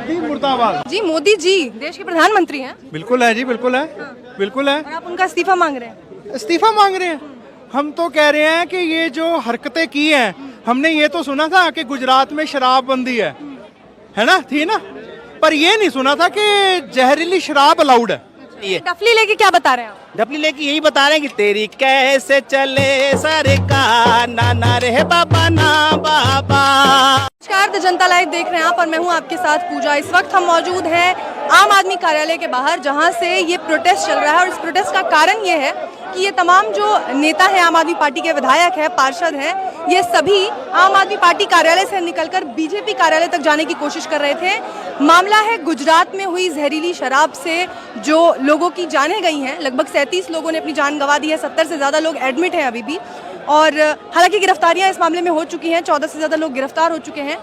मोदी मुर्दाबाद। जी मोदी जी देश के प्रधानमंत्री हैं। बिल्कुल है जी, बिल्कुल है, बिल्कुल है। और आप उनका इस्तीफा मांग रहे हैं। इस्तीफा मांग रहे हैं। हम तो कह रहे हैं कि ये जो हरकतें की हैं, हमने ये तो सुना था कि गुजरात में शराबबंदी है ना, थी ना, पर ये नहीं सुना था कि जहरीली शराब अलाउड है। ये डफली लेके क्या बता रहे हैं आप? डपली लेके यही बता रहे हैं कि तेरी कैसे चले सरकार, ना रे बाबा ना बाबा। नमस्कार, द जनता लाइव देख रहे हैं आप और मैं हूं आपके साथ पूजा। इस वक्त हम मौजूद हैं आम आदमी कार्यालय के बाहर, जहां से ये प्रोटेस्ट चल रहा है। और इस प्रोटेस्ट का कारण ये है कि ये तमाम जो नेता हैं, आम आदमी पार्टी के विधायक हैं, पार्षद हैं, ये सभी आम आदमी पार्टी कार्यालय से निकलकर बीजेपी कार्यालय तक जाने की कोशिश कर रहे थे। मामला है गुजरात में हुई जहरीली शराब से जो लोगों की जानें गई हैं। लगभग 37 लोगों ने अपनी जान गंवा दी है, 70 से ज़्यादा लोग एडमिट हैं अभी भी। और हालांकि गिरफ्तारियां इस मामले में हो चुकी हैं, 14 से ज़्यादा लोग गिरफ्तार हो चुके हैं।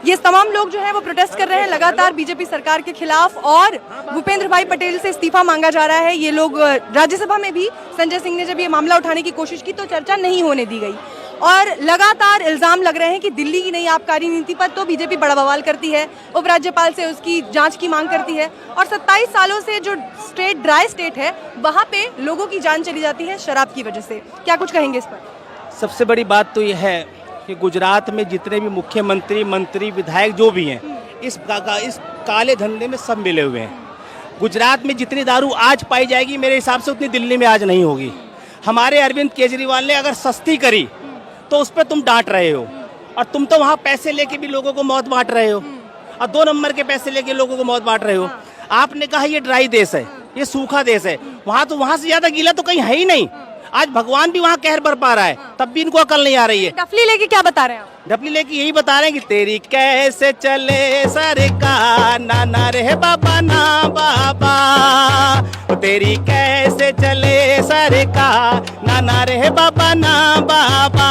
ये तमाम लोग जो है वो प्रोटेस्ट कर रहे हैं लगातार बीजेपी सरकार के खिलाफ, और भूपेंद्र भाई पटेल से इस्तीफा मांगा जा रहा है। ये लोग राज्यसभा में भी संजय सिंह ने जब ये मामला उठाने की कोशिश की तो चर्चा नहीं होने दी गई। और लगातार इल्जाम लग रहे हैं कि दिल्ली की नई आबकारी नीति पर तो बीजेपी बड़ा बवाल करती है, उपराज्यपाल से उसकी जांच की मांग करती है, और 27 सालों से जो स्टेट ड्राई स्टेट है वहाँ पे लोगों की जान चली जाती है शराब की वजह से। क्या कुछ कहेंगे इस पर? सबसे बड़ी बात तो यह है कि गुजरात में जितने भी मुख्यमंत्री, मंत्री, विधायक जो भी हैं, इस काले धंधे में सब मिले हुए हैं। गुजरात में जितनी दारू आज पाई जाएगी मेरे हिसाब से उतनी दिल्ली में आज नहीं होगी। हमारे अरविंद केजरीवाल ने अगर सस्ती करी तो उस पर तुम डांट रहे हो, और तुम तो वहाँ पैसे लेके भी लोगों को मौत बांट रहे हो, और 2 नंबर के पैसे लेके लोगों को मौत बांट रहे हो। आपने कहा ये ड्राई देश है, ये सूखा देश है, वहाँ से ज्यादा गीला तो कहीं है ही नहीं। आज भगवान भी वहाँ कहर बरपा रहा है, तब भी इनको अकल नहीं आ रही है। डफली लेके क्या बता रहे हैं आप? डपली लेके यही बता रहे हैं कि तेरी कैसे चले सरकार, ना रे बाबा ना बाबा। तेरी कैसे चले सरकार, ना रे बाबा ना बाबा।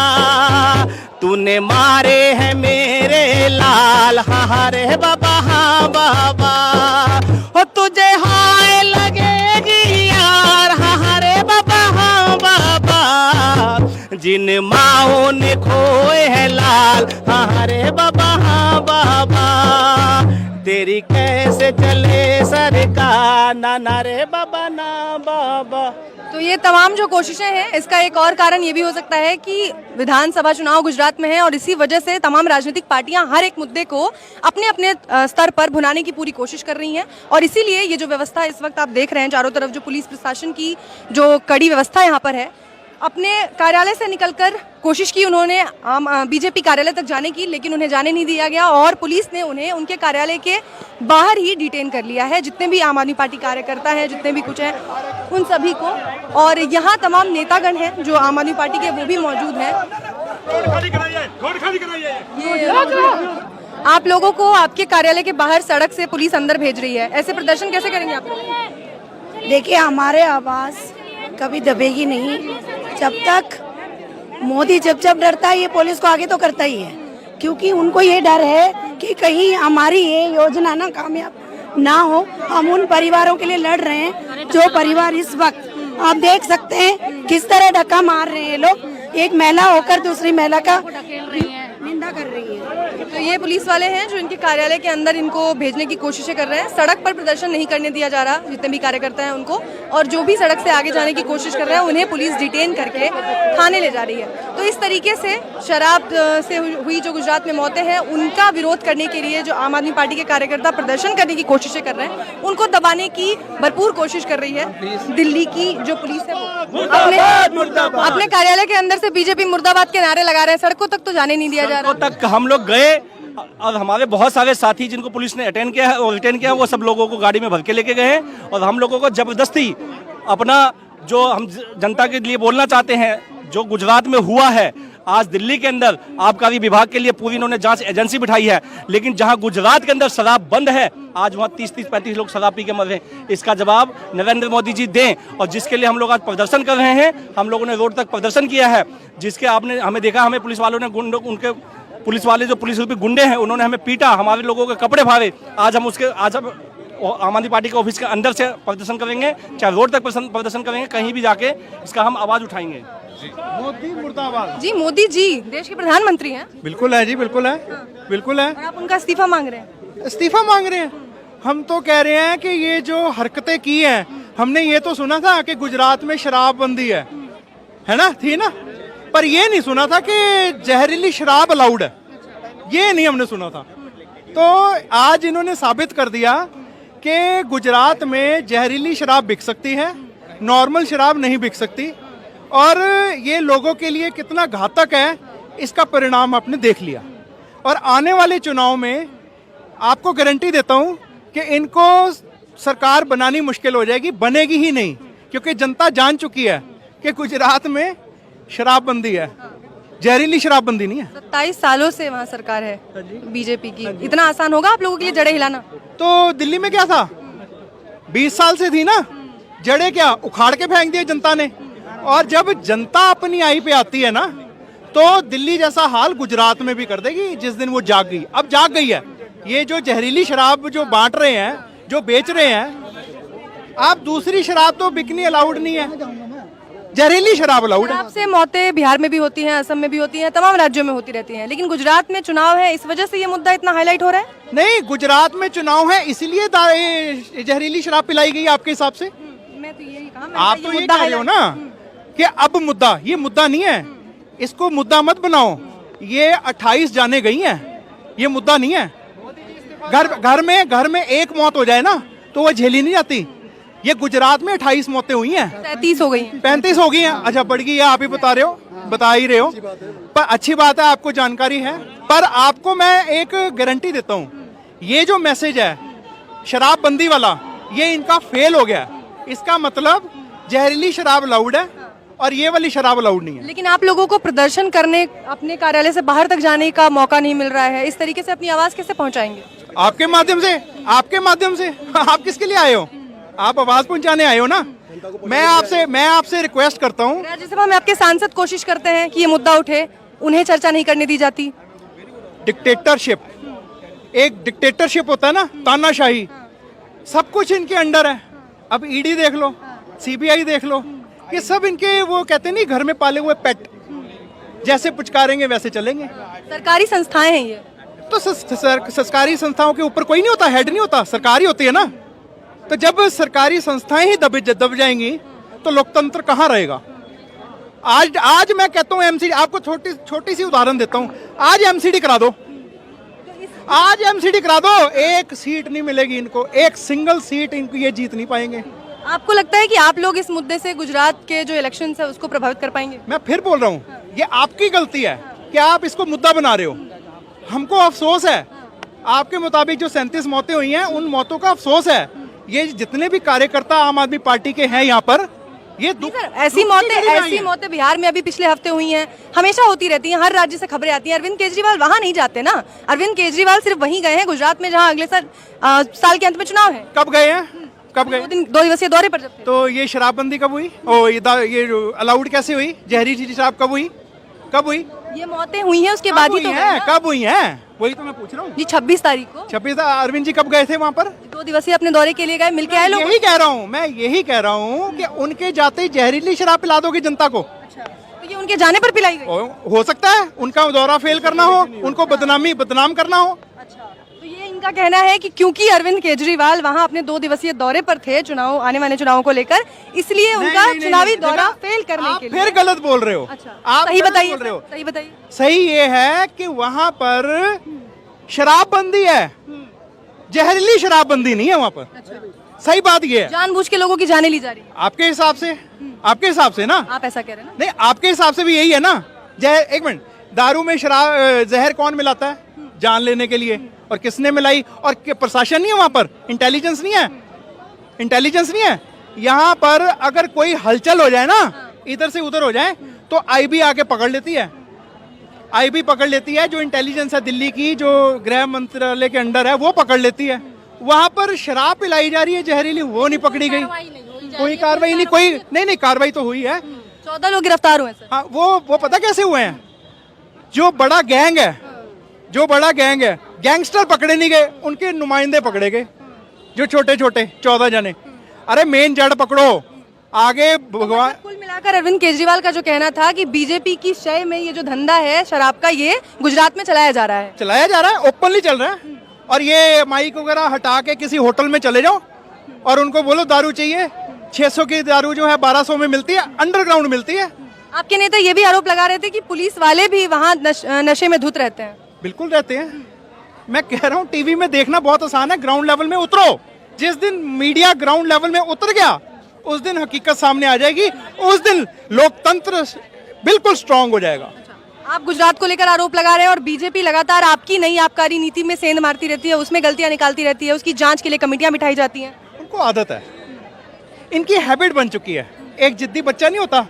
तूने मारे हैं मेरे लाल, हाँ रे बाबा हाँ बाबा। हो तुझे हाय लगेगी यार, हाँ रे बाबा हाँ बाबा। जिन माओ ने खोए हैं लाल, हाँ रे बाबा हाँ बाबा। तेरी कैसे चले सरकार, ना रे बाबा ना बाबा। तो ये तमाम जो कोशिशें हैं, इसका एक और कारण ये भी हो सकता है कि विधानसभा चुनाव गुजरात में है, और इसी वजह से तमाम राजनीतिक पार्टियां हर एक मुद्दे को अपने अपने स्तर पर भुनाने की पूरी कोशिश कर रही हैं। और इसीलिए ये जो व्यवस्था इस वक्त आप देख रहे हैं चारों तरफ, जो पुलिस प्रशासन की जो कड़ी व्यवस्था यहाँ पर है, अपने कार्यालय से निकलकर कोशिश की उन्होंने बीजेपी कार्यालय तक जाने की, लेकिन उन्हें जाने नहीं दिया गया और पुलिस ने उन्हें उनके कार्यालय के बाहर ही डिटेन कर लिया है। जितने भी आम आदमी पार्टी कार्यकर्ता हैं, जितने भी कुछ हैं, उन सभी को। और यहाँ तमाम नेतागण हैं जो आम आदमी पार्टी के, वो भी मौजूद हैं। आप लोगों को आपके कार्यालय के बाहर सड़क से पुलिस अंदर भेज रही है, ऐसे प्रदर्शन कैसे करेंगे आप लोग? देखिए, हमारे आवाज कभी दबेगी नहीं जब तक मोदी जब डरता है, ये पुलिस को आगे तो करता ही है, क्योंकि उनको ये डर है कि कहीं हमारी ये योजना ना कामयाब ना हो। हम उन परिवारों के लिए लड़ रहे हैं जो परिवार इस वक्त आप देख सकते हैं किस तरह धक्का मार रहे हैं लोग। एक महिला होकर दूसरी महिला का निंदा कर रही है। तो ये पुलिस वाले हैं जो इनके कार्यालय के अंदर इनको भेजने की कोशिशें कर रहे हैं। सड़क पर प्रदर्शन नहीं करने दिया जा रहा जितने भी कार्यकर्ता हैं उनको, और जो भी सड़क से आगे जाने की कोशिश कर रहे हैं उन्हें पुलिस डिटेन करके थाने ले जा रही है। तो इस तरीके से शराब से हुई जो गुजरात में मौतें हैं उनका विरोध करने के लिए जो आम आदमी पार्टी के कार्यकर्ता प्रदर्शन करने की कोशिशें कर रहे हैं, उनको दबाने की भरपूर कोशिश कर रही है दिल्ली की जो पुलिस है। वो अपने कार्यालय के अंदर से बीजेपी मुर्दाबाद के नारे लगा रहे हैं, सड़कों तक तो जाने नहीं दिया जा रहा। तक हम लोग गए और हमारे बहुत सारे साथी जिनको पुलिस ने अटेंड किया है और रिटेन किया है, वो सब लोगों को गाड़ी में भर के लेके गए हैं। और हम लोगों को जबरदस्ती अपना जो हम जनता के लिए बोलना चाहते हैं, जो गुजरात में हुआ है, आज दिल्ली के अंदर आबकारी विभाग के लिए पूरी इन्होंने जांच एजेंसी बिठाई है, लेकिन जहां गुजरात के अंदर शराब बंद है, आज वहां 30-35 लोग शराब पी के मर रहे हैं। इसका जवाब नरेंद्र मोदी जी दें, और जिसके लिए हम लोग आज प्रदर्शन कर रहे हैं। हम लोगों ने रोड तक प्रदर्शन किया है, जिसके आपने हमें देखा, हमें पुलिस वालों ने उनके पुलिस वाले जो पुलिस रूपी गुंडे हैं उन्होंने हमें पीटा, हमारे लोगों के कपड़े फाड़े। आज हम आम आदमी पार्टी के ऑफिस के अंदर से प्रदर्शन करेंगे, चाहे रोड तक प्रदर्शन करेंगे, कहीं भी जाके इसका हम आवाज उठाएंगे। मोदी मुर्दाबाद। जी मोदी जी देश के प्रधानमंत्री हैं। बिल्कुल है जी, बिल्कुल है, बिल्कुल है। और आप उनका इस्तीफा मांग रहे हैं। इस्तीफा मांग रहे हैं। हम तो कह रहे हैं कि ये जो हरकतें की हैं, हमने ये तो सुना था कि गुजरात में शराबबंदी है ना, थी ना, पर ये नहीं सुना था कि जहरीली शराब अलाउड है, ये नहीं हमने सुना था। तो आज इन्होंने साबित कर दिया कि गुजरात में जहरीली शराब बिक सकती है, नॉर्मल शराब नहीं बिक सकती, और ये लोगों के लिए कितना घातक है इसका परिणाम आपने देख लिया। और आने वाले चुनाव में आपको गारंटी देता हूं कि इनको सरकार बनानी मुश्किल हो जाएगी, बनेगी ही नहीं, क्योंकि जनता जान चुकी है कि गुजरात में शराबबंदी है, जहरीली शराबबंदी नहीं है। 27 सालों से वहाँ सरकार है बीजेपी की, इतना आसान होगा आप लोगों के लिए जड़ें हिलाना? तो दिल्ली में क्या था, 20 साल से थी ना, जड़े क्या उखाड़ के फेंक दिए जनता ने। और जब जनता अपनी आई पे आती है ना, तो दिल्ली जैसा हाल गुजरात में भी कर देगी जिस दिन वो जाग गई। अब जाग गई है। ये जो जहरीली शराब जो बांट रहे हैं, जो बेच रहे हैं, आप दूसरी शराब तो बिकनी अलाउड नहीं है, जहरीली शराब अलाउड है। आपसे मौतें बिहार में भी होती हैं, असम में भी होती हैं, तमाम राज्यों में होती रहती हैं, लेकिन गुजरात में चुनाव है, इस वजह से ये मुद्दा इतना हाईलाइट हो रहा है? नहीं, गुजरात में चुनाव है इसलिए जहरीली शराब पिलाई गई आपके हिसाब से? मैं तो यही कहा, आप तो ये कह रहे हो ना कि अब मुद्दा, ये मुद्दा नहीं है, इसको मुद्दा मत बनाओ। ये 28 जाने गई हैं, ये मुद्दा नहीं है। घर में एक मौत हो जाए ना तो वो झेली नहीं जाती। ये गुजरात में 28 मौतें हुई हैं, 37 हो गई, 35 हो गई हैं। अच्छा, बढ़ गई है, आप ही बता ही रहे हो। पर अच्छी बात है, आपको जानकारी है। पर आपको मैं एक गारंटी देता हूँ, ये जो मैसेज है शराबबंदी वाला, ये इनका फेल हो गया। इसका मतलब जहरीली शराब अलाउड है और ये वाली शराब अलाउड नहीं है। लेकिन आप लोगों को प्रदर्शन करने, अपने कार्यालय से बाहर तक जाने का मौका नहीं मिल रहा है, इस तरीके से अपनी आवाज कैसे पहुंचाएंगे? आपके माध्यम से, आपके माध्यम से। आप किसके लिए आए हो? आप आवाज पहुंचाने आए हो ना। मैं आपसे रिक्वेस्ट करता हूँ, राज्यसभा में आपके सांसद कोशिश करते हैं कि ये मुद्दा उठे, उन्हें चर्चा नहीं करने दी जाती। डिक्टेटरशिप, एक डिक्टेटरशिप होता है ना, तानाशाही, सब कुछ इनके अंडर है। अब ईडी देख लो, सीबीआई देख लो, ये सब इनके, वो कहते नहीं, घर में पाले हुए पेट, जैसे पुचकारेंगे वैसे चलेंगे। सरकारी संस्थाएं हैं ये, तो सरकारी संस्थाओं के ऊपर कोई नहीं होता, हेड नहीं होता, सरकार ही होती है ना। तो जब सरकारी संस्थाएं ही दब जाएंगी तो लोकतंत्र कहाँ रहेगा? आज मैं कहता हूँ एमसीडी, आपको छोटी सी उदाहरण देता हूँ, आज एमसीडी करा दो, आज एमसीडी करा दो, एक सीट नहीं मिलेगी इनको, एक सिंगल सीट इनको ये जीत नहीं पाएंगे। आपको लगता है कि आप लोग इस मुद्दे से गुजरात के जो इलेक्शन है उसको प्रभावित कर पाएंगे? मैं फिर बोल रहा हूँ, ये आपकी गलती है कि आप इसको मुद्दा बना रहे हो। हमको अफसोस है, आपके मुताबिक जो 37 मौतें हुई हैं, उन मौतों का अफसोस है। ये जितने भी कार्यकर्ता आम आदमी पार्टी के हैं यहाँ पर, ये ऐसी मौतें बिहार में अभी पिछले हफ्ते हुई हैं, हमेशा होती रहती हैं, हर राज्य से खबरें आती हैं। अरविंद केजरीवाल वहाँ नहीं जाते ना, अरविंद केजरीवाल सिर्फ वहीं गए हैं गुजरात में, जहाँ अगले साल के अंत में चुनाव है। कब गए हैं? कब गए? 2 दिवसीय दौरे पर जब थे। तो ये शराबबंदी कब हुई? ये अलाउड कैसे हुई? जहरीली शराब कब हुई? कब हुई? ये मौतें हुई हैं उसके बाद ही तो है। कब हुई हैं? वही तो मैं पूछ रहा हूँ जी। 26 तारीख को। 26। अरविंद जी कब गए थे वहाँ पर? 2 दिवसीय अपने दौरे के लिए गए, मिलके आए लोग। यही कह रहा हूँ मैं, यही कह रहा हूँ कि उनके जाते ही जहरीली शराब पिला दोगे जनता को। तो ये उनके जाने पर पिलाई गई? हो सकता है उनका दौरा फेल करना हो, उनको बदनाम करना हो। तो ये इनका कहना है कि क्योंकि अरविंद केजरीवाल वहां अपने 2 दिवसीय दौरे पर थे, आने वाले चुनावों को लेकर, इसलिए उनका चुनावी दौरा फेल करने के लिए। फिर गलत बोल रहे हो। आप सही बताइए, सही बताइए। सही ये है कि वहाँ पर शराबबंदी है, जहरीली शराबबंदी नहीं है वहाँ पर। सही बात ये है। जानबूझ के लोगों की जाने ली जा रही है आपके हिसाब से? आपके हिसाब से ना, आप ऐसा कह रहे हैं ना? नहीं, आपके हिसाब से भी यही है ना। एक मिनट, दारू में शराब, जहर कौन मिलाता है? जान लेने के लिए। और किसने मिलाई? और प्रशासन नहीं है वहां पर, इंटेलिजेंस नहीं है, इंटेलिजेंस नहीं है यहाँ पर। अगर कोई हलचल हो जाए ना, इधर से उधर हो जाए, तो आईबी आके पकड़ लेती है। आईबी पकड़ लेती है, जो इंटेलिजेंस है दिल्ली की, जो गृह मंत्रालय के अंडर है, वो पकड़ लेती है। वहां पर शराब पिलाई जा रही है जहरीली, वो नहीं पकड़ी गई, कोई कार्रवाई नहीं, कोई नहीं कार्रवाई तो हुई है। 14 लोग गिरफ्तार हुए सर। हाँ, वो पता कैसे हुए हैं? जो बड़ा गैंग है, गैंगस्टर पकड़े नहीं गए, उनके नुमाइंदे पकड़े गए, जो छोटे 14 जने। अरे मेन जड़ पकड़ो, आगे भगवान। कुल मिलाकर अरविंद केजरीवाल का जो कहना था कि बीजेपी की शय में ये जो धंधा है शराब का, ये गुजरात में चलाया जा रहा है, ओपनली चल रहा है। और ये माइक वगैरह हटा के किसी होटल में चले जाओ और उनको बोलो दारू चाहिए, 600 की दारू जो है 1200 में मिलती है, अंडरग्राउंड मिलती है। आपके नेता ये भी आरोप लगा रहे थे कि पुलिस वाले भी वहाँ नशे में धुत रहते हैं। बिल्कुल रहते हैं। मैं कह रहा हूँ टीवी में देखना बहुत आसान है, ग्राउंड लेवल में उतरो। जिस दिन मीडिया ग्राउंड लेवल में उतर गया उस दिन हकीकत सामने आ जाएगी, उस दिन लोकतंत्र बिल्कुल स्ट्रांग हो जाएगा। आप गुजरात को लेकर आरोप लगा रहे हैं और बीजेपी लगातार आपकी नई आबकारी नीति में सेंध मारती रहती है, उसमें गलतियां निकालती रहती है, उसकी जांच के लिए कमेटियां बिठाई जाती हैं। उनको आदत है, इनकी हैबिट बन चुकी है। एक जिद्दी बच्चा नहीं होता,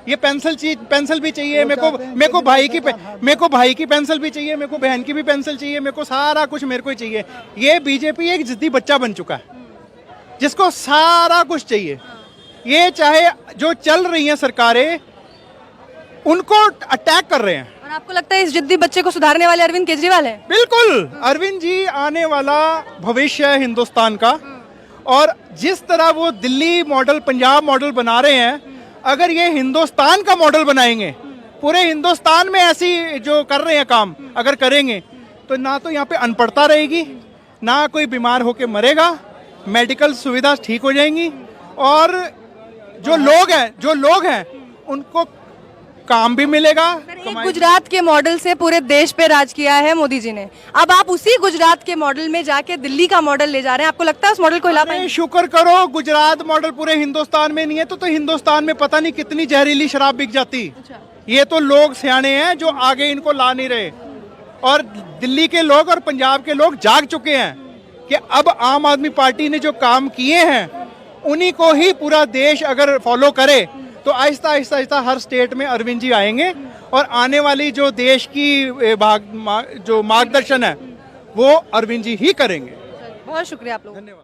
ये पेंसिल भी चाहिए मेरे को भाई की पेंसिल भी चाहिए, मेरे को बहन की भी पेंसिल चाहिए, मेरे को सारा कुछ मेरे को ही चाहिए। ये बीजेपी एक जिद्दी बच्चा बन चुका है जिसको सारा कुछ चाहिए। ये चाहे जो चल रही हैं सरकारें उनको अटैक कर रहे हैं। और आपको लगता है इस जिद्दी बच्चे को सुधारने वाले अरविंद केजरीवाल हैं? बिल्कुल, अरविंद जी आने वाला भविष्य है हिंदुस्तान का। और जिस तरह वो दिल्ली मॉडल, पंजाब मॉडल बना रहे हैं, अगर ये हिंदुस्तान का मॉडल बनाएंगे, पूरे हिंदुस्तान में ऐसी जो कर रहे हैं काम अगर करेंगे, तो ना तो यहाँ पे अनपढ़ता रहेगी, ना कोई बीमार होके मरेगा, मेडिकल सुविधा ठीक हो जाएंगी, और जो लोग हैं उनको काम भी मिलेगा। एक गुजरात के मॉडल से पूरे देश पे राज किया है मोदी जी ने, अब आप उसी गुजरात के मॉडल में जाके दिल्ली का मॉडल ले जा रहे हैं। आपको लगता है उस मॉडल को हिला पाएंगे? शुक्र करो गुजरात मॉडल पूरे हिंदुस्तान में नहीं है, तो हिंदुस्तान में पता नहीं कितनी जहरीली शराब बिक जाती। ये तो लोग सियाने हैं जो आगे इनको ला नहीं रहे, और दिल्ली के लोग और पंजाब के लोग जाग चुके हैं कि अब आम आदमी पार्टी ने जो काम किए हैं उन्हीं को ही पूरा देश अगर फॉलो करे तो आहिस्ता आहिस्ता हर स्टेट में अरविंद जी आएंगे, और आने वाली जो देश की जो मार्गदर्शन है वो अरविंद जी ही करेंगे। बहुत शुक्रिया आप लोग। धन्यवाद।